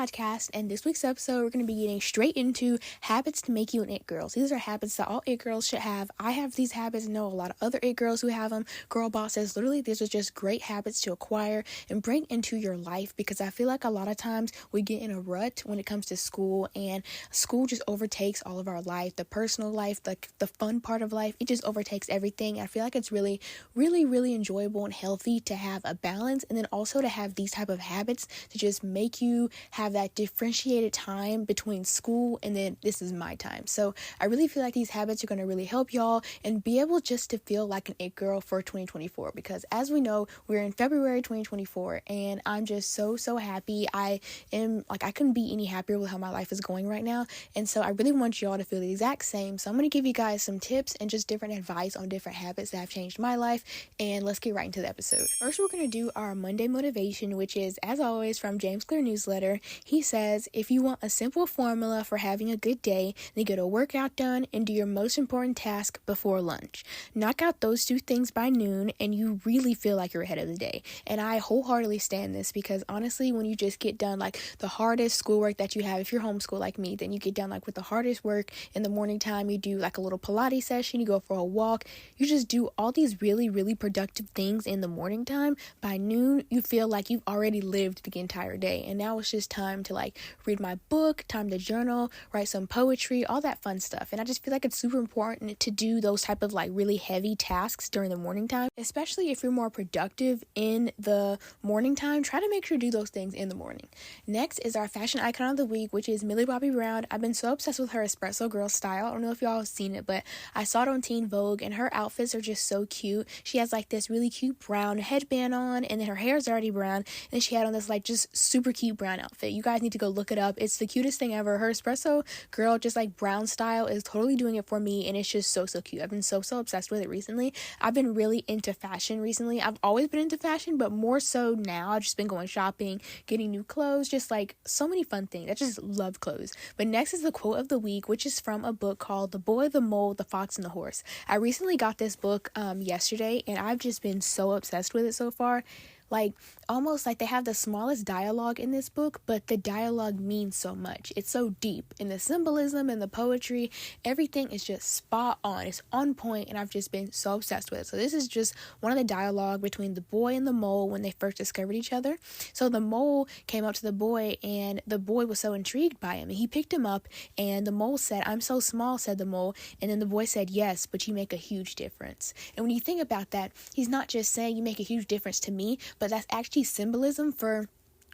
podcast, and this week's episode, we're going to be getting straight into habits to make you an it girl. So these are habits that all it girls should have. I have these habits, know a lot of other it girls who have them. Girl bosses, literally, these are just great habits to acquire and bring into your life, because I feel like a lot of times we get in a rut when it comes to school, and school just overtakes all of our life, the personal life, the fun part of life. It just overtakes everything. I feel like it's really enjoyable and healthy to have a balance, and then also to have these type of habits to just make you have that differentiated time between school and then this is my time. So I really feel like these habits are going to really help y'all and be able just to feel like an it girl for 2024, because as we know, we're in February 2024, and I'm just so happy. I couldn't be any happier with how my life is going right now, and so I really want y'all to feel the exact same. So I'm going to give you guys some tips and just different advice on different habits that have changed my life, and let's get right into the episode. First, we're going to do our Monday motivation, which is, as always, from James Clear Newsletter. He says, if you want a simple formula for having a good day, then get a workout done and do your most important task before lunch. Knock out those two things by noon and you really feel like you're ahead of the day. And I wholeheartedly stand this, because honestly, when you just get done like the hardest schoolwork that you have, if you're homeschooled like me, then you get done like with the hardest work in the morning time, you do like a little Pilates session, you go for a walk, you just do all these really productive things in the morning time. By noon, you feel like you've already lived the entire day, and now it's just time to like read my book, time to journal, write some poetry, all that fun stuff. And I just feel like it's super important to do those type of like really heavy tasks during the morning time, especially if you're more productive in the morning time. Try to make sure to do those things in the morning. Next is our fashion icon of the week, which is Millie Bobby Brown. I've been so obsessed with her espresso girl style. I don't know if y'all have seen it, but I saw it on Teen Vogue, and her outfits are just so cute. She has like this really cute brown headband on, and then her hair is already brown, and she had on this like just super cute brown outfit. You guys need to go look it up. It's the cutest thing ever. Her espresso girl just like brown style is totally doing it for me, and it's just so cute. I've been so obsessed with it recently. I've been really into fashion recently. I've always been into fashion, but more so now. I've just been going shopping, getting new clothes, just like so many fun things. I just love clothes. But next is the quote of the week, which is from a book called The Boy, the Mole, the Fox, and the Horse. I recently got this book yesterday, and I've just been so obsessed with it so far. Like, almost like they have the smallest dialogue in this book, but the dialogue means so much. It's so deep, and the symbolism and the poetry, everything is just spot on. It's on point, and I've just been so obsessed with it. So this is just one of the dialogue between the boy and the mole when they first discovered each other. So the mole came up to the boy, and the boy was so intrigued by him, and he picked him up, and the mole said, "I'm so small," said the mole, and then the boy said, "Yes, but you make a huge difference." And when you think about that, he's not just saying you make a huge difference to me, but that's actually symbolism for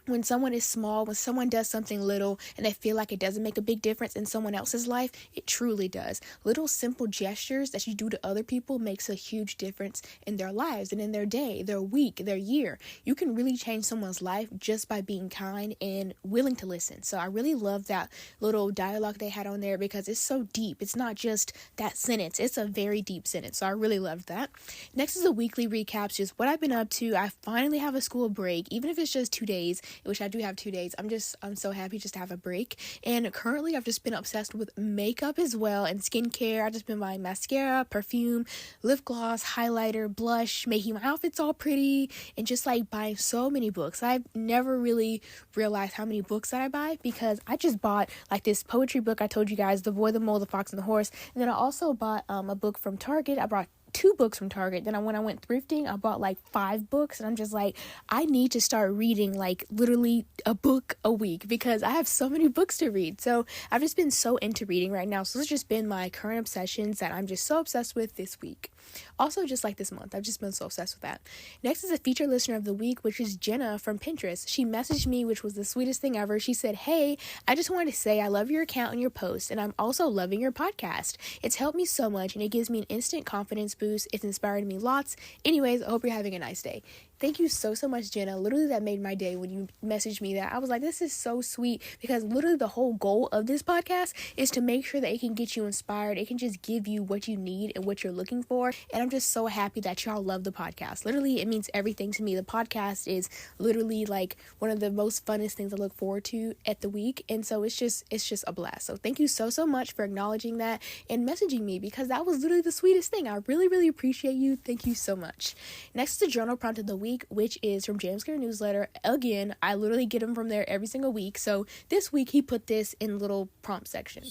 when someone is small, when someone does something little and they feel like it doesn't make a big difference in someone else's life, it truly does. Little simple gestures that you do to other people makes a huge difference in their lives and in their day, their week, their year. You can really change someone's life just by being kind and willing to listen. So I really love that little dialogue they had on there, because it's so deep. It's not just that sentence. It's a very deep sentence. So I really loved that. Next is a weekly recaps, just what I've been up to. I finally have a school break, even if it's just 2 days, which I do have 2 days. I'm so happy just to have a break. And currently I've just been obsessed with makeup as well, and skincare. I've just been buying mascara, perfume, lip gloss, highlighter, blush, making my outfits all pretty, and just like buying so many books. I've never really realized how many books that I buy, because I just bought like this poetry book I told you guys, The Boy, the Mole, the Fox, and the Horse. And then I also bought a book from Target. I brought 2 books from Target. Then when I went thrifting, I bought like 5 books, and I'm just like, I need to start reading like literally a book a week, because I have so many books to read. So I've just been so into reading right now. So it's just been my current obsessions that I'm just so obsessed with this week. Also, just like this month, I've just been so obsessed with that. Next is a featured listener of the week, which is Jenna from Pinterest. She messaged me, which was the sweetest thing ever. She said, "Hey, I just wanted to say I love your account and your posts, and I'm also loving your podcast. It's helped me so much, and it gives me an instant confidence boost. It's inspired me lots. Anyways, I hope you're having a nice day." Thank you so much, Jenna. Literally, that made my day when you messaged me that. I was like, this is so sweet, because literally the whole goal of this podcast is to make sure that it can get you inspired. It can just give you what you need and what you're looking for. And I'm just so happy that y'all love the podcast. Literally, it means everything to me. The podcast is literally like one of the most funnest things I look forward to at the week. And so it's just a blast. So thank you so much for acknowledging that and messaging me, because that was literally the sweetest thing. I really appreciate you. Thank you so much. Next is the journal prompt of the week. week, which is from James Clear Newsletter. Again, I literally get them from there every single week. So this week he put this in the little prompt section.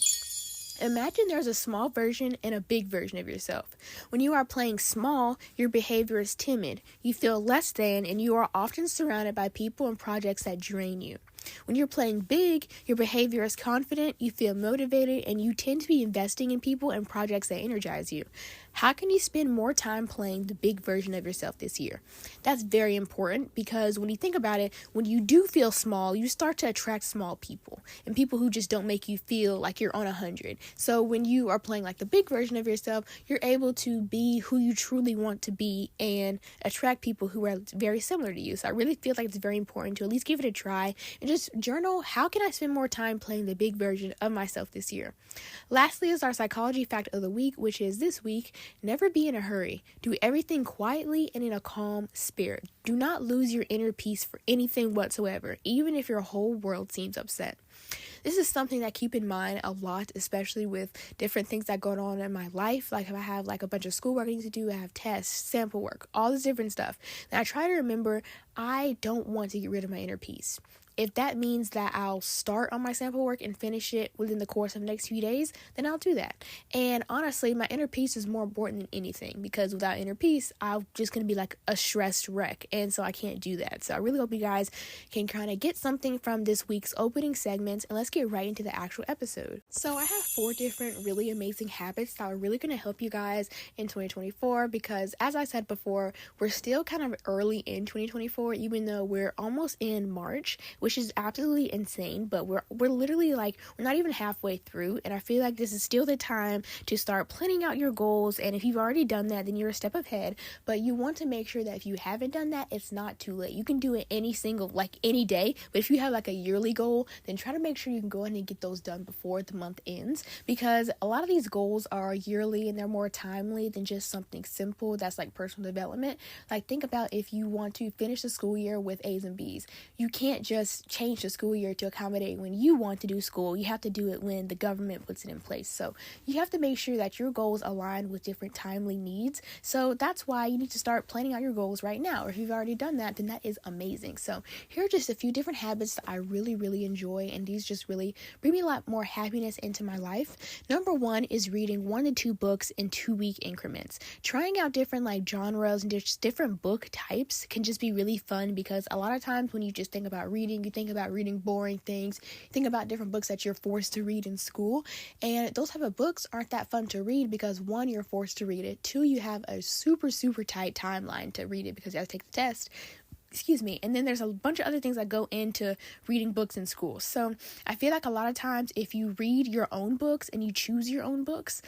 Imagine there's a small version and a big version of yourself. When you are playing small, your behavior is timid. You feel less than, and you are often surrounded by people and projects that drain you. When you're playing big, your behavior is confident, you feel motivated, and you tend to be investing in people and projects that energize you. How can you spend more time playing the big version of yourself this year? That's very important because when you think about it, when you do feel small, you start to attract small people and people who just don't make you feel like you're on 100. So when you are playing like the big version of yourself, you're able to be who you truly want to be and attract people who are very similar to you. So I really feel like it's very important to at least give it a try and just journal, how can I spend more time playing the big version of myself this year? Lastly is our psychology fact of the week, which is this week: never be in a hurry. Do everything quietly and in a calm spirit. Do not lose your inner peace for anything whatsoever, even if your whole world seems upset. This is something that I keep in mind a lot, especially with different things that go on in my life. Like if I have like a bunch of schoolwork I need to do, I have tests, sample work, all this different stuff. And I try to remember, I don't want to get rid of my inner peace. If that means that I'll start on my sample work and finish it within the course of the next few days, then I'll do that. And honestly, my inner peace is more important than anything, because without inner peace, I'm just going to be like a stressed wreck. And so I can't do that. So I really hope you guys can kind of get something from this week's opening segments, and let's get right into the actual episode. So I have 4 different really amazing habits that are really going to help you guys in 2024, because as I said before, we're still kind of early in 2024, even though we're almost in March, which is absolutely insane, but we're literally like, we're not even halfway through, and I feel like this is still the time to start planning out your goals. And if you've already done that, then you're a step ahead, but you want to make sure that if you haven't done that, it's not too late. You can do it any day, but if you have like a yearly goal, then try to make sure you can go ahead and get those done before the month ends, because a lot of these goals are yearly and they're more timely than just something simple that's like personal development. Like think about if you want to finish the school year with A's and B's, you can't just change the school year to accommodate when you want to do school. You have to do it when the government puts it in place. So you have to make sure that your goals align with different timely needs. So that's why you need to start planning out your goals right now. Or if you've already done that, then that is amazing. So here are just a few different habits that I really enjoy, and these just really bring me a lot more happiness into my life. Number 1 is reading 1 to 2 books in 2-week increments. Trying out different like genres and just different book types can just be really fun, because a lot of times when you just think about reading, you think about reading boring things, you think about different books that you're forced to read in school, and those type of books aren't that fun to read because 1, you're forced to read it, 2, you have a super tight timeline to read it because you have to take the test. And then there's a bunch of other things that go into reading books in school. So I feel like a lot of times if you read your own books and you choose your own books,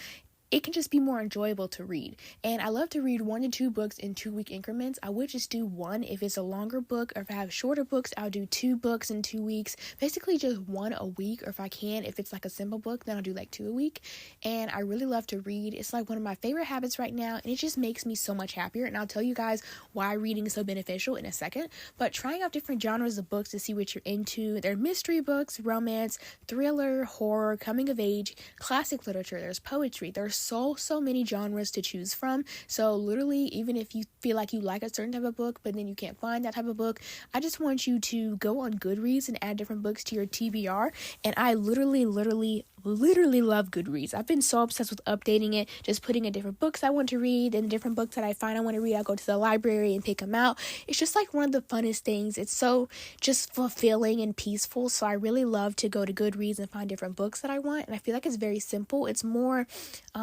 it can just be more enjoyable to read. And I love to read 1 to 2 books in 2-week increments. I would just do 1 if it's a longer book, or if I have shorter books, I'll do 2 books in 2 weeks. Basically just 1 a week, or if I can, if it's like a simple book, then I'll do like 2 a week. And I really love to read. It's like one of my favorite habits right now, and it just makes me so much happier. And I'll tell you guys why reading is so beneficial in a second. But trying out different genres of books to see what you're into. There are mystery books, romance, thriller, horror, coming of age, classic literature, there's poetry, there's so many genres to choose from. So literally, even if you feel like you like a certain type of book but then you can't find that type of book, I just want you to go on Goodreads and add different books to your TBR. And I literally love Goodreads. I've been so obsessed with updating it, just putting in different books I want to read, and different books that I find I want to read, I'll go to the library and pick them out. It's just like one of the funnest things. It's so just fulfilling and peaceful. So I really love to go to Goodreads and find different books that I want, and I feel like it's very simple. It's more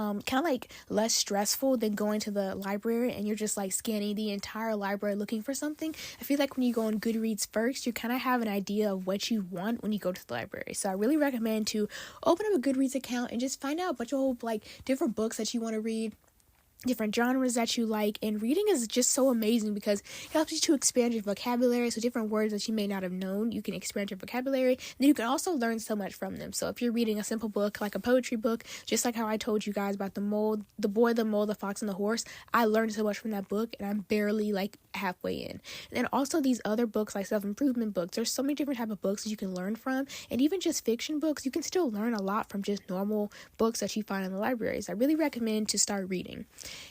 kind of like less stressful than going to the library and you're just like scanning the entire library looking for something. I feel like when you go on Goodreads first, you kind of have an idea of what you want when you go to the library. So I really recommend to open up a Goodreads account and just find out a bunch of like different books that you want to read, different genres that you like. And reading is just so amazing because it helps you to expand your vocabulary. So different words that you may not have known, you can expand your vocabulary, and then you can also learn so much from them. So if you're reading a simple book like a poetry book, just like how I told you guys about the boy, the mole, the fox, and the horse, I learned so much from that book, and I'm barely like halfway in. And then also these other books like self-improvement books, there's so many different type of books that you can learn from. And even just fiction books, you can still learn a lot from just normal books that you find in the libraries. I really recommend to start reading.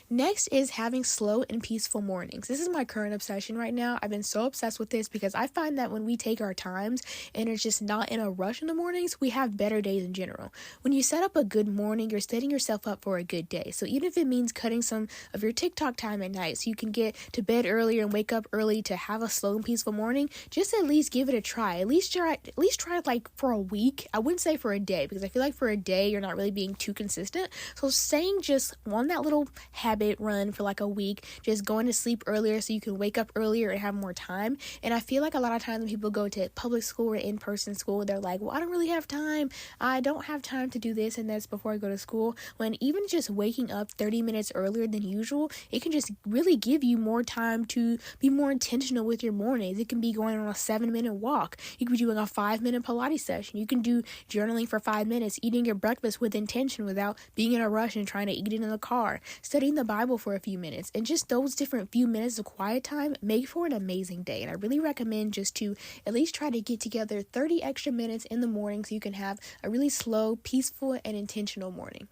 Next is having slow and peaceful mornings. This is my current obsession right now. I've been so obsessed with this because I find that when we take our times and it's just not in a rush in the mornings, we have better days in general. When you set up a good morning, you're setting yourself up for a good day. So even if it means cutting some of your TikTok time at night so you can get to bed earlier and wake up early to have a slow and peaceful morning, just at least give it a try. At least try it like for a week. I wouldn't say for a day because I feel like for a day you're not really being too consistent. So saying just on that little habit run for like a week, just going to sleep earlier so you can wake up earlier and have more time. And I feel like a lot of times when people go to public school or in-person school, they're like, well, I don't really have time. I don't have time to do this and this before I go to school. When even just waking up 30 minutes earlier than usual, it can just really give you more time to be more intentional with your mornings. It can be going on a 7-minute walk. You could be doing a 5-minute Pilates session. You can do journaling for 5 minutes, eating your breakfast with intention without being in a rush and trying to eat it in the car, studying the Bible for a few minutes, and just those different few minutes of quiet time make for an amazing day. And I really recommend just to at least try to get together 30 extra minutes in the morning so you can have a really slow, peaceful, and intentional morning.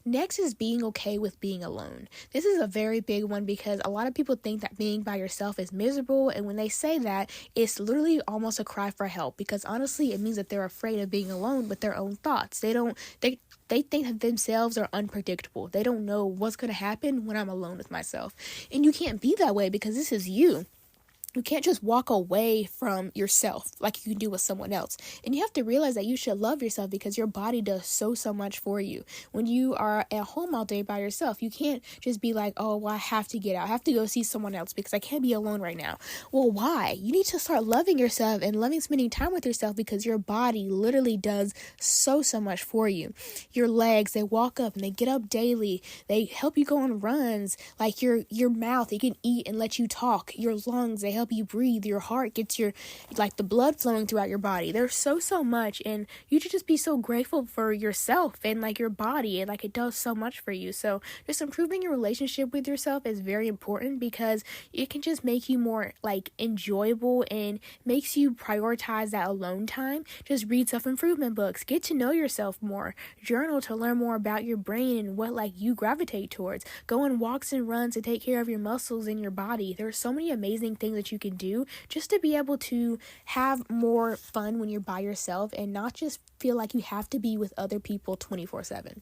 Next is being okay with being alone. This is a very big one because a lot of people think that being by yourself is miserable, and when they say that, it's literally almost a cry for help because honestly, it means that they're afraid of being alone with their own thoughts. They think that themselves are unpredictable. They don't know what's going to happen when I'm alone with myself. And you can't be that way because this is you. You can't just walk away from yourself like you can do with someone else. And you have to realize that you should love yourself because your body does so much for you. When you are at home all day by yourself, you can't just be like, oh, well, I have to get out. I have to go see someone else because I can't be alone right now. Well, why? You need to start loving yourself and loving spending time with yourself because your body literally does so much for you. Your legs, they walk up and they get up daily. They help you go on runs. Like your mouth, it can eat and let you talk. Your lungs, they help you breathe. Your heart gets the blood flowing throughout your body. There's so much, and you should just be so grateful for yourself and like your body, and like it does so much for you. So just improving your relationship with yourself is very important because it can just make you more like enjoyable and makes you prioritize that alone time. Just read self-improvement books, get to know yourself more, journal to learn more about your brain and what like you gravitate towards, go on walks and runs to take care of your muscles and your body. There's so many amazing things that you can do just to be able to have more fun when you're by yourself and not just feel like you have to be with other people 24/7.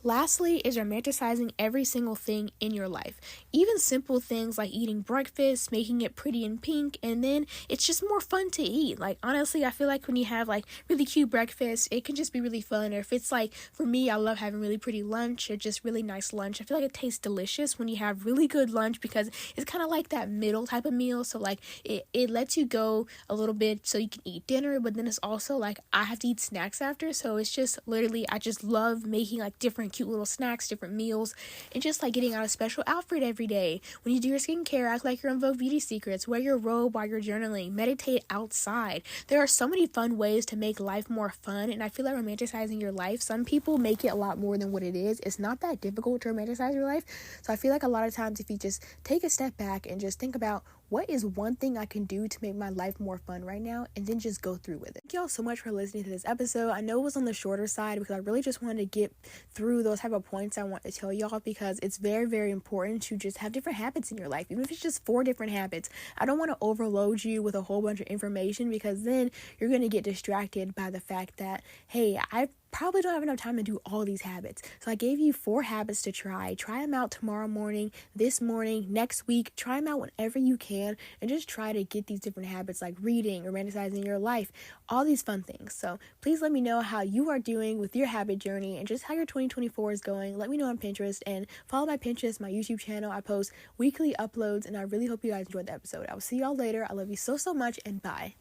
Lastly is romanticizing every single thing in your life. Even simple things like eating breakfast, making it pretty and pink, and then it's just more fun to eat. Like, honestly, I feel like when you have like really cute breakfast, it can just be really fun. Or if it's like, for me, I love having really pretty lunch or just really nice lunch. I feel like it tastes delicious when you have really good lunch because it's kind of like that middle type of meal. So like it lets you go a little bit so you can eat dinner, but then it's also like I have to eat snacks after. So it's just literally, I just love making like different cute little snacks, different meals, and just like getting out a special outfit every day. When you do your skincare, act like you're on Vogue Beauty Secrets, wear your robe while you're journaling, meditate outside. There are so many fun ways to make life more fun, and I feel like romanticizing your life, some people make it a lot more than what it is. It's not that difficult to romanticize your life. So I feel like a lot of times if you just take a step back and just think about what is one thing I can do to make my life more fun right now, and then just go through with it. Thank y'all so much for listening to this episode. I know it was on the shorter side because I really just wanted to get through those type of points I want to tell y'all because it's very important to just have different habits in your life, even if it's just 4 different habits. I don't want to overload you with a whole bunch of information because then you're going to get distracted by the fact that, hey, I probably don't have enough time to do all these habits. So I gave you 4 habits to try. Try them out tomorrow morning, this morning, next week. Try them out whenever you can and just try to get these different habits like reading, romanticizing your life, all these fun things. So please let me know how you are doing with your habit journey and just how your 2024 is going. Let me know on Pinterest and follow my Pinterest, my YouTube channel. I post weekly uploads and I really hope you guys enjoyed the episode. I will see y'all later. I love you so much and bye.